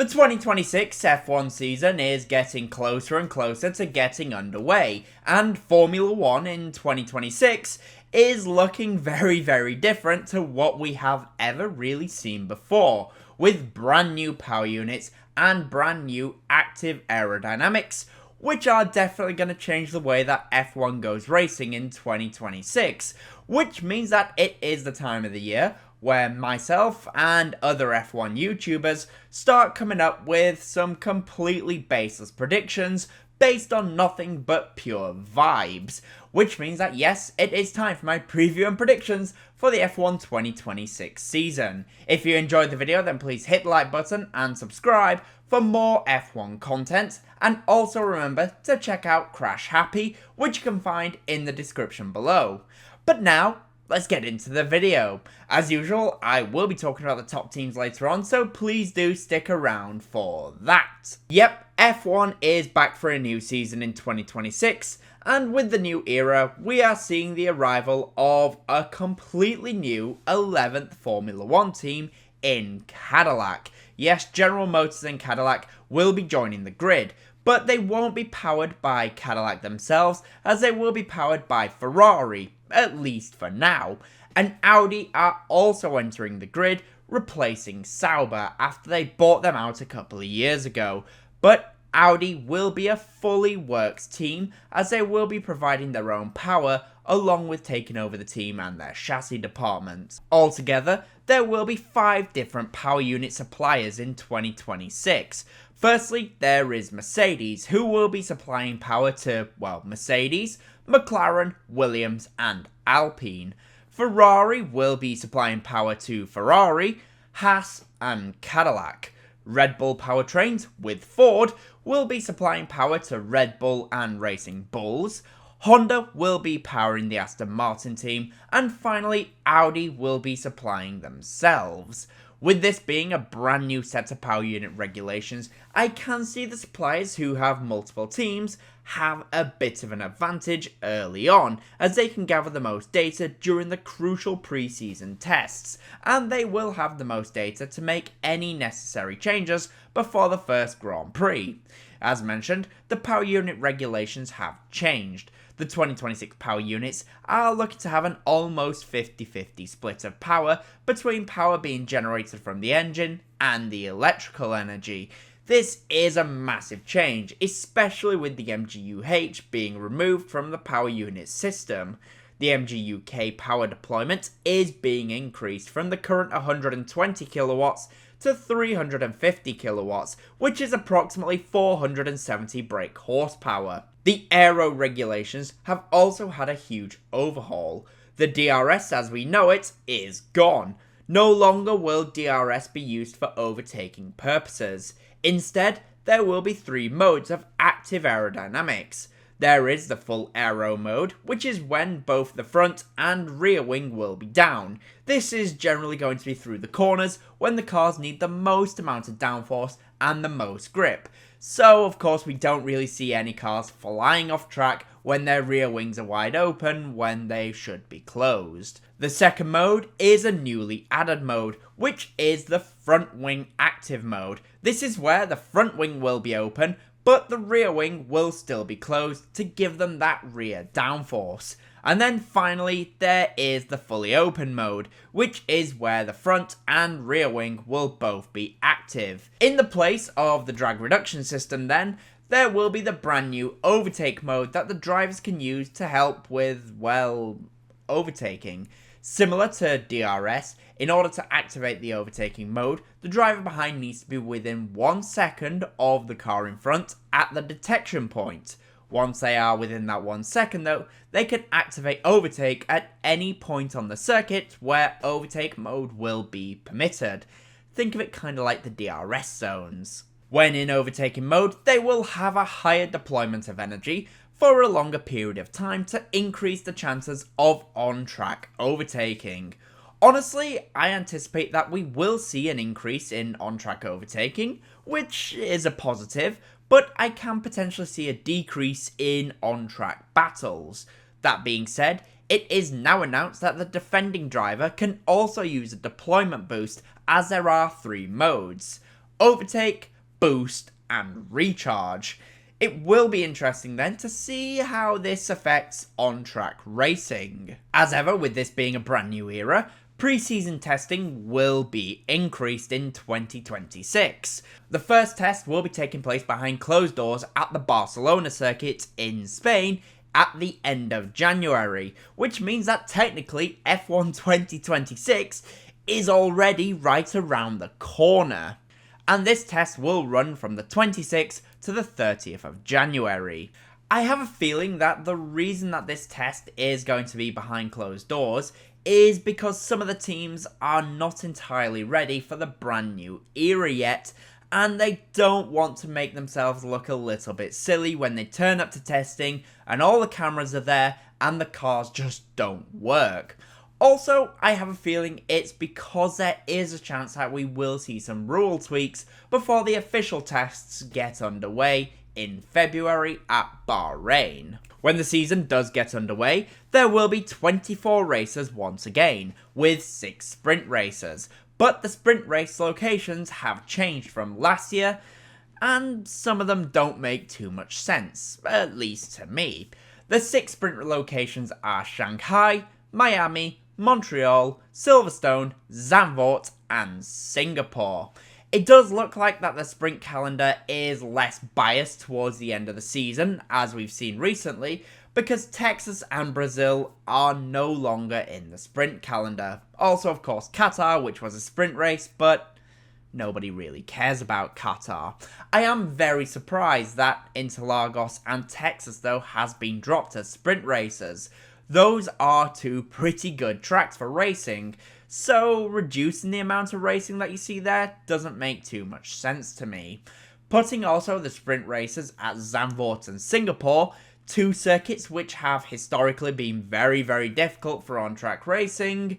2026 F1 season is getting closer and closer to getting underway, and Formula 1 in 2026 is looking very different to what we have ever really seen before, with brand new power units and brand new active aerodynamics, which are definitely going to change the way that F1 goes racing in 2026, which means that it is the time of the year where myself and other F1 YouTubers start coming up with some completely baseless predictions based on nothing but pure vibes, which means that yes, it is time for my preview and predictions for the F1 2026 season. If you enjoyed the video, then please hit the like button and subscribe for more F1 content, and also remember to check out Crash Happy, which you can find in the description below. But now, let's get into the video. As usual, I will be talking about the top teams later on, so please do stick around for that. Yep, F1 is back for a new season in 2026, and with the new era, we are seeing the arrival of a completely new 11th Formula 1 team in Cadillac. Yes, General Motors and Cadillac will be joining the grid, but they won't be powered by Cadillac themselves, as they will be powered by Ferrari, at least for now. And Audi are also entering the grid, replacing Sauber after they bought them out a couple of years ago. But Audi will be a fully works team, as they will be providing their own power along with taking over the team and their chassis department. Altogether, there will be 5 different power unit suppliers in 2026. Firstly, there is Mercedes, who will be supplying power to, well, Mercedes, McLaren, Williams, and Alpine. Ferrari will be supplying power to Ferrari, Haas, and Cadillac. Red Bull powertrains, with Ford, will be supplying power to Red Bull and Racing Bulls. Honda will be powering the Aston Martin team, and finally Audi will be supplying themselves. With this being a brand new set of power unit regulations, I can see the suppliers who have multiple teams have a bit of an advantage early on, as they can gather the most data during the crucial pre-season tests, and they will have the most data to make any necessary changes before the first Grand Prix. As mentioned, the power unit regulations have changed. The 2026 power units are looking to have an almost 50-50 split of power between power being generated from the engine and the electrical energy. This is a massive change, especially with the MGU-H being removed from the power unit system. The MGU-K power deployment is being increased from the current 120 kilowatts to 350 kilowatts, which is approximately 470 brake horsepower. The aero regulations have also had a huge overhaul. The DRS as we know it is gone. No longer will DRS be used for overtaking purposes. Instead, there will be 3 modes of active aerodynamics. There is the full aero mode, which is when both the front and rear wing will be down. This is generally going to be through the corners when the cars need the most amount of downforce and the most grip. So of course we don't really see any cars flying off track when their rear wings are wide open when they should be closed. The second mode is a newly added mode, which is the front wing active mode. This is where the front wing will be open, but the rear wing will still be closed to give them that rear downforce. And then finally, there is the fully open mode, which is where the front and rear wing will both be active. In the place of the drag reduction system then, there will be the brand new overtake mode that the drivers can use to help with, well, overtaking. Similar to DRS, in order to activate the overtaking mode, the driver behind needs to be within 1 second of the car in front at the detection point. Once they are within that 1 second though, they can activate overtake at any point on the circuit where overtake mode will be permitted. Think of it kind of like the DRS zones. When in overtaking mode, they will have a higher deployment of energy for a longer period of time to increase the chances of on-track overtaking. Honestly, I anticipate that we will see an increase in on-track overtaking, which is a positive, but I can potentially see a decrease in on-track battles. That being said, it is now announced that the defending driver can also use a deployment boost, as there are 3 modes: overtake, boost, and recharge. It will be interesting then to see how this affects on-track racing. As ever, with this being a brand new era, pre-season testing will be increased in 2026. The first test will be taking place behind closed doors at the Barcelona circuit in Spain at the end of January, which means that technically F1 2026 is already right around the corner. And this test will run from the 26th to the 30th of January. I have a feeling that the reason that this test is going to be behind closed doors is because some of the teams are not entirely ready for the brand new era yet, and they don't want to make themselves look a little bit silly when they turn up to testing and all the cameras are there and the cars just don't work. Also, I have a feeling it's because there is a chance that we will see some rule tweaks before the official tests get underway in February at Bahrain. When the season does get underway, there will be 24 races once again, with 6 sprint races, but the sprint race locations have changed from last year, and some of them don't make too much sense, at least to me. The 6 sprint locations are Shanghai, Miami, Montreal, Silverstone, Zandvoort, and Singapore. It does look like that the sprint calendar is less biased towards the end of the season, as we've seen recently, because Texas and Brazil are no longer in the sprint calendar. Also, of course, Qatar, which was a sprint race, but nobody really cares about Qatar. I am very surprised that Interlagos and Texas, though, has been dropped as sprint races. Those are 2 pretty good tracks for racing, so reducing the amount of racing that you see there doesn't make too much sense to me. Putting also the sprint races at Zandvoort and Singapore, 2 circuits which have historically been very, very difficult for on-track racing,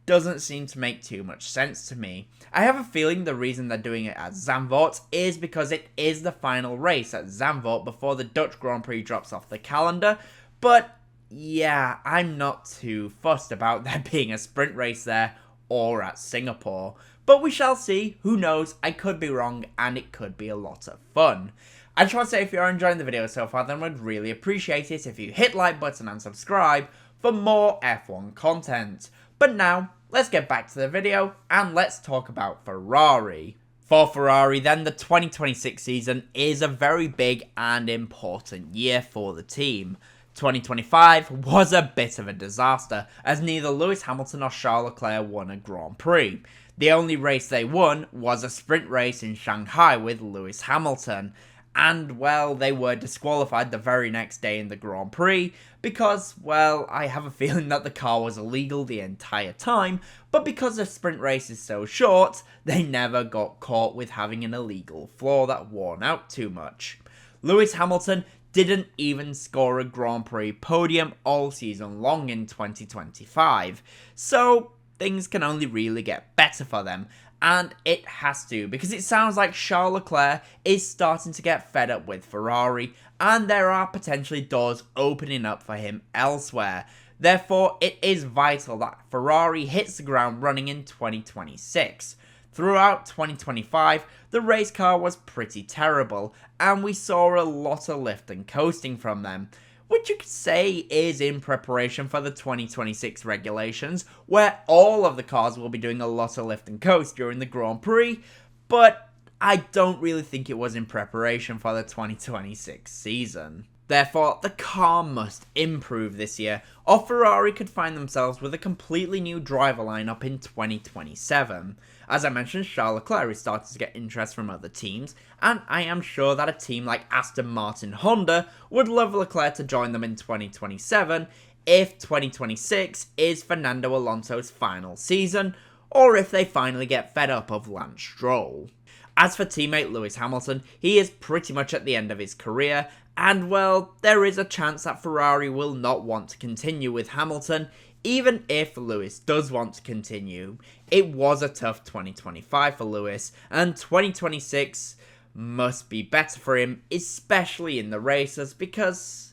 doesn't seem to make too much sense to me. I have a feeling the reason they're doing it at Zandvoort is because it is the final race at Zandvoort before the Dutch Grand Prix drops off the calendar, but yeah, I'm not too fussed about there being a sprint race there or at Singapore. But we shall see, who knows, I could be wrong and it could be a lot of fun. I just want to say if you are enjoying the video so far, then I would really appreciate it if you hit like button and subscribe for more F1 content. But now, let's get back to the video and let's talk about Ferrari. For Ferrari then, the 2026 season is a very big and important year for the team. 2025 was a bit of a disaster, as neither Lewis Hamilton or Charles Leclerc won a Grand Prix. The only race they won was a sprint race in Shanghai with Lewis Hamilton, and well, they were disqualified the very next day in the Grand Prix, because, well, I have a feeling that the car was illegal the entire time, but because the sprint race is so short, they never got caught with having an illegal flaw that worn out too much. Lewis Hamilton didn't even score a Grand Prix podium all season long in 2025, so things can only really get better for them, and it has to, because it sounds like Charles Leclerc is starting to get fed up with Ferrari, and there are potentially doors opening up for him elsewhere. Therefore, it is vital that Ferrari hits the ground running in 2026. Throughout 2025, the race car was pretty terrible, and we saw a lot of lift and coasting from them, which you could say is in preparation for the 2026 regulations, where all of the cars will be doing a lot of lift and coast during the Grand Prix, but I don't really think it was in preparation for the 2026 season. Therefore, the car must improve this year, or Ferrari could find themselves with a completely new driver lineup in 2027. As I mentioned, Charles Leclerc is starting to get interest from other teams, and I am sure that a team like Aston Martin and Honda would love Leclerc to join them in 2027 if 2026 is Fernando Alonso's final season, or if they finally get fed up of Lance Stroll. As for teammate Lewis Hamilton, he is pretty much at the end of his career, and well, there is a chance that Ferrari will not want to continue with Hamilton, even if Lewis does want to continue. It was a tough 2025 for Lewis, and 2026 must be better for him, especially in the races, because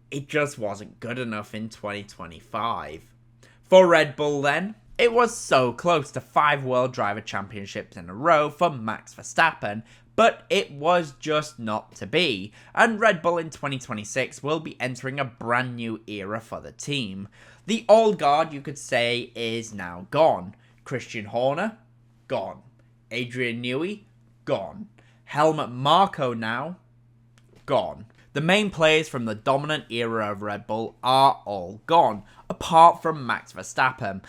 it just wasn't good enough in 2025. For Red Bull then, it was so close to 5 World Driver Championships in a row for Max Verstappen, but it was just not to be, and Red Bull in 2026 will be entering a brand new era for the team. The old guard, you could say, is now gone. Christian Horner, gone. Adrian Newey, gone. Helmut Marko now, gone. The main players from the dominant era of Red Bull are all gone, apart from Max Verstappen,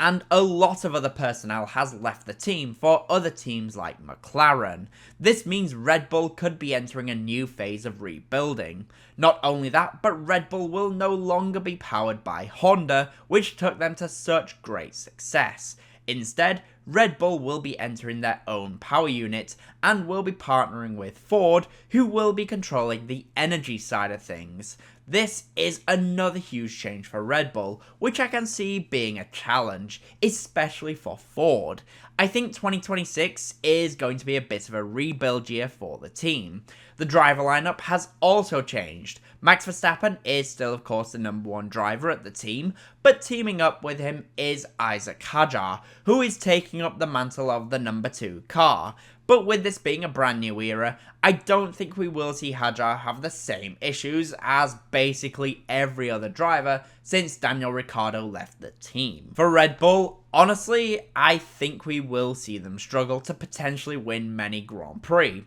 and a lot of other personnel has left the team for other teams like McLaren. This means Red Bull could be entering a new phase of rebuilding. Not only that, but Red Bull will no longer be powered by Honda, which took them to such great success. Instead, Red Bull will be entering their own power unit and will be partnering with Ford, who will be controlling the energy side of things. This is another huge change for Red Bull, which I can see being a challenge, especially for Ford. I think 2026 is going to be a bit of a rebuild year for the team. The driver lineup has also changed. Max Verstappen is still of course the number one driver at the team, but teaming up with him is Isaac Hadjar, who is taking up the mantle of the number 2 car. But with this being a brand new era, I don't think we will see Hadjar have the same issues as basically every other driver since Daniel Ricciardo left the team. For Red Bull, honestly, I think we will see them struggle to potentially win many Grand Prix.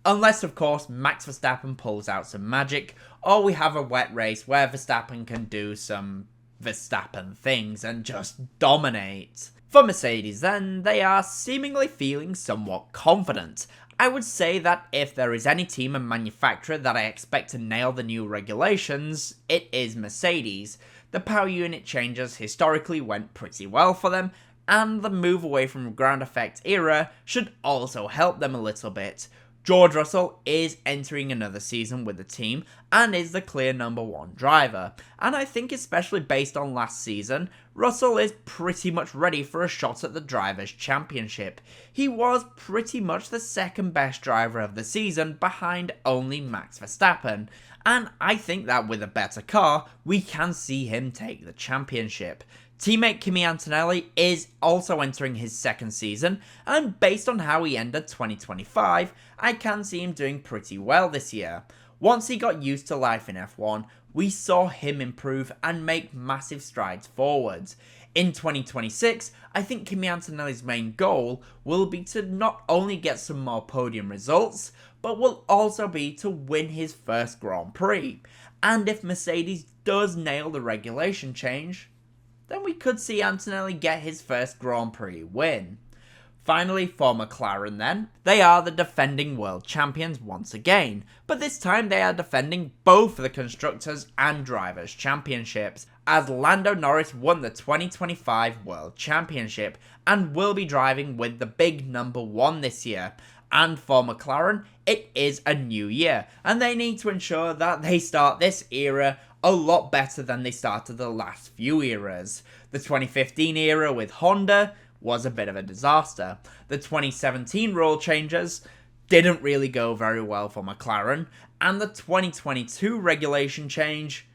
Unless, of course, Max Verstappen pulls out some magic, or we have a wet race where Verstappen can do some Verstappen things and just dominate. For Mercedes then, they are seemingly feeling somewhat confident. I would say that if there is any team and manufacturer that I expect to nail the new regulations, it is Mercedes. The power unit changes historically went pretty well for them, and the move away from ground effect era should also help them a little bit. George Russell is entering another season with the team and is the clear number 1 driver, and I think especially based on last season, Russell is pretty much ready for a shot at the Drivers' Championship. He was pretty much the second best driver of the season behind only Max Verstappen, and I think that with a better car, we can see him take the championship. Teammate Kimi Antonelli is also entering his second season, and based on how he ended 2025, I can see him doing pretty well this year. Once he got used to life in F1, we saw him improve and make massive strides forwards. In 2026, I think Kimi Antonelli's main goal will be to not only get some more podium results, but will also be to win his first Grand Prix. And if Mercedes does nail the regulation change, then we could see Antonelli get his first Grand Prix win. Finally, for McLaren then, they are the defending world champions once again, but this time they are defending both the Constructors and Drivers' Championships, as Lando Norris won the 2025 World Championship and will be driving with the big number 1 this year. And for McLaren, it is a new year, and they need to ensure that they start this era a lot better than they started the last few eras. The 2015 era with Honda was a bit of a disaster. The 2017 rule changes didn't really go very well for McLaren, and the 2022 regulation change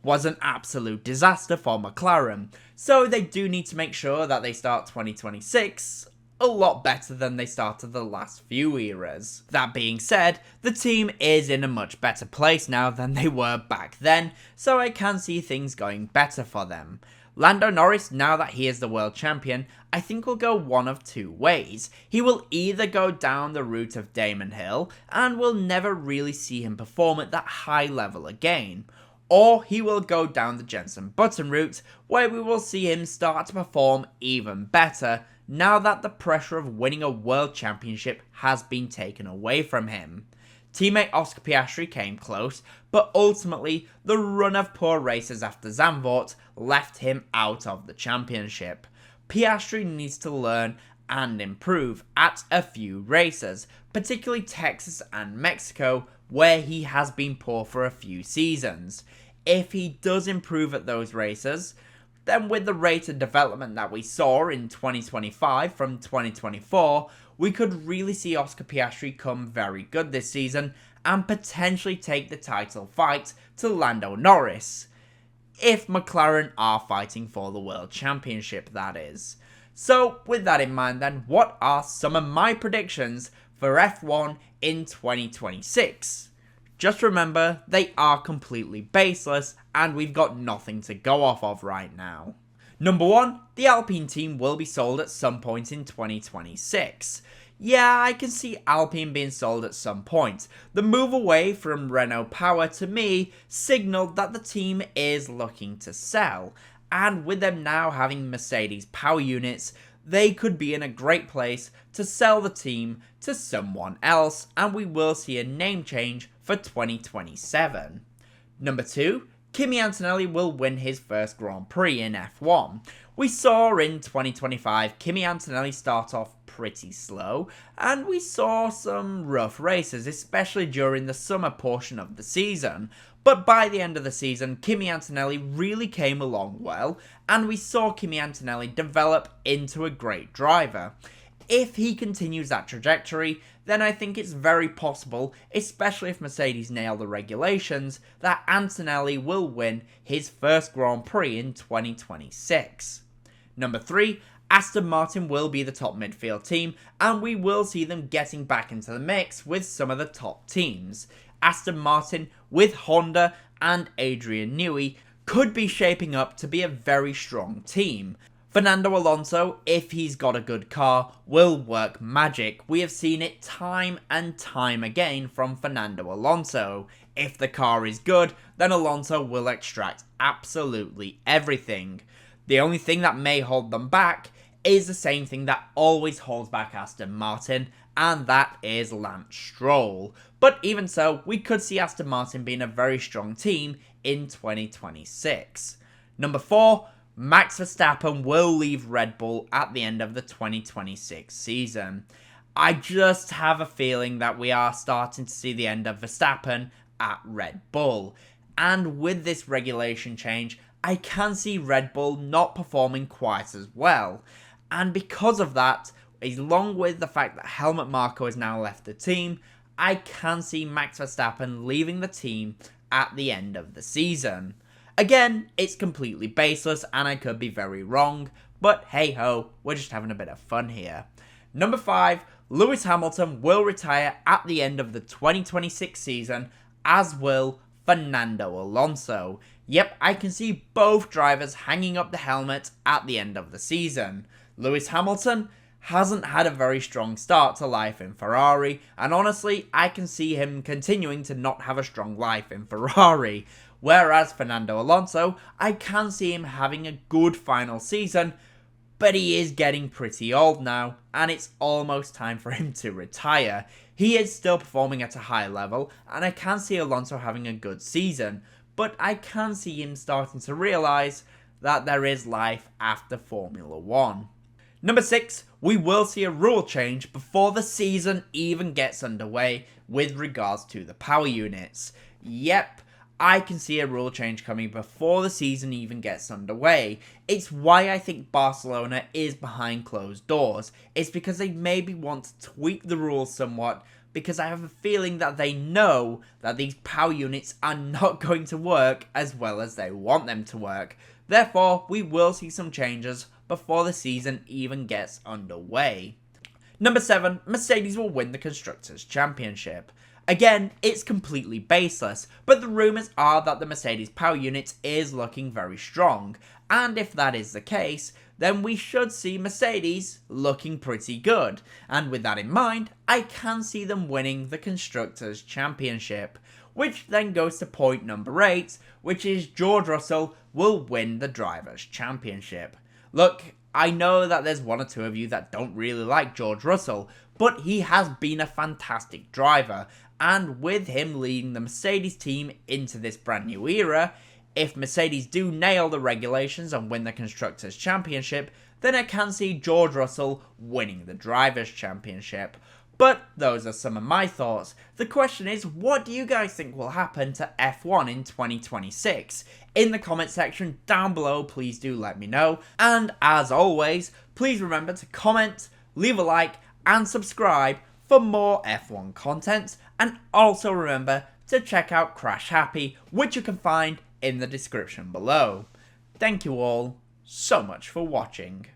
was an absolute disaster for McLaren. So they do need to make sure that they start 2026 a lot better than they started the last few eras. That being said, the team is in a much better place now than they were back then, so I can see things going better for them. Lando Norris, now that he is the world champion, I think will go one of two ways. He will either go down the route of Damon Hill, and we'll never really see him perform at that high level again. Or he will go down the Jenson Button route, where we will see him start to perform even better, now that the pressure of winning a world championship has been taken away from him. Teammate Oscar Piastri came close, but ultimately the run of poor races after Zandvoort left him out of the championship. Piastri needs to learn and improve at a few races, particularly Texas and Mexico, where he has been poor for a few seasons. If he does improve at those races, then with the rate of development that we saw in 2025 from 2024, we could really see Oscar Piastri come very good this season and potentially take the title fight to Lando Norris. If McLaren are fighting for the World Championship, that is. So with that in mind then, what are some of my predictions for F1 in 2026. Just remember, they are completely baseless and we've got nothing to go off of right now. Number 1, the Alpine team will be sold at some point in 2026. Yeah, I can see Alpine being sold at some point. The move away from Renault power to me signaled that the team is looking to sell. And with them now having Mercedes power units, they could be in a great place to sell the team to someone else, and we will see a name change for 2027. Number 2, Kimi Antonelli will win his first Grand Prix in F1. We saw in 2025 Kimi Antonelli start off pretty slow, and we saw some rough races, especially during the summer portion of the season. But by the end of the season, Kimi Antonelli really came along well, and we saw Kimi Antonelli develop into a great driver. If he continues that trajectory, then I think it's very possible, especially if Mercedes nail the regulations, that Antonelli will win his first Grand Prix in 2026. Number 3, Aston Martin will be the top midfield team, and we will see them getting back into the mix with some of the top teams. Aston Martin, with Honda and Adrian Newey, could be shaping up to be a very strong team. Fernando Alonso, if he's got a good car, will work magic. We have seen it time and time again from Fernando Alonso. If the car is good, then Alonso will extract absolutely everything. The only thing that may hold them back is the same thing that always holds back Aston Martin, and that is Lance Stroll. But even so, we could see Aston Martin being a very strong team in 2026. Number 4, Max Verstappen will leave Red Bull at the end of the 2026 season. I just have a feeling that we are starting to see the end of Verstappen at Red Bull. And with this regulation change, I can see Red Bull not performing quite as well. And because of that, along with the fact that Helmut Marko has now left the team, I can see Max Verstappen leaving the team at the end of the season. Again, it's completely baseless and I could be very wrong, but hey ho, we're just having a bit of fun here. Number 5, Lewis Hamilton will retire at the end of the 2026 season, as will Fernando Alonso. Yep, I can see both drivers hanging up the helmet at the end of the season. Lewis Hamilton hasn't had a very strong start to life in Ferrari, and honestly, I can see him continuing to not have a strong life in Ferrari. Whereas Fernando Alonso, I can see him having a good final season, but he is getting pretty old now, and it's almost time for him to retire. He is still performing at a high level, and I can see Alonso having a good season, but I can see him starting to realise that there is life after Formula 1. Number 6, we will see a rule change before the season even gets underway with regards to the power units. Yep, I can see a rule change coming before the season even gets underway. It's why I think Barcelona is behind closed doors. It's because they maybe want to tweak the rules somewhat, because I have a feeling that they know that these power units are not going to work as well as they want them to work. Therefore, we will see some changes before the season even gets underway. Number 7, Mercedes will win the Constructors' Championship. Again, it's completely baseless, but the rumours are that the Mercedes power unit is looking very strong, and if that is the case, then we should see Mercedes looking pretty good, and with that in mind, I can see them winning the Constructors' Championship, which then goes to point number 8, which is George Russell will win the Drivers' Championship. Look, I know that there's one or two of you that don't really like George Russell, but he has been a fantastic driver, and with him leading the Mercedes team into this brand new era, if Mercedes do nail the regulations and win the Constructors' Championship, then I can see George Russell winning the Drivers' Championship. But those are some of my thoughts. The question is, what do you guys think will happen to F1 in 2026? In the comment section down below, please do let me know. And as always, please remember to comment, leave a like, and subscribe for more F1 content. And also remember to check out Crash Happy, which you can find in the description below. Thank you all so much for watching.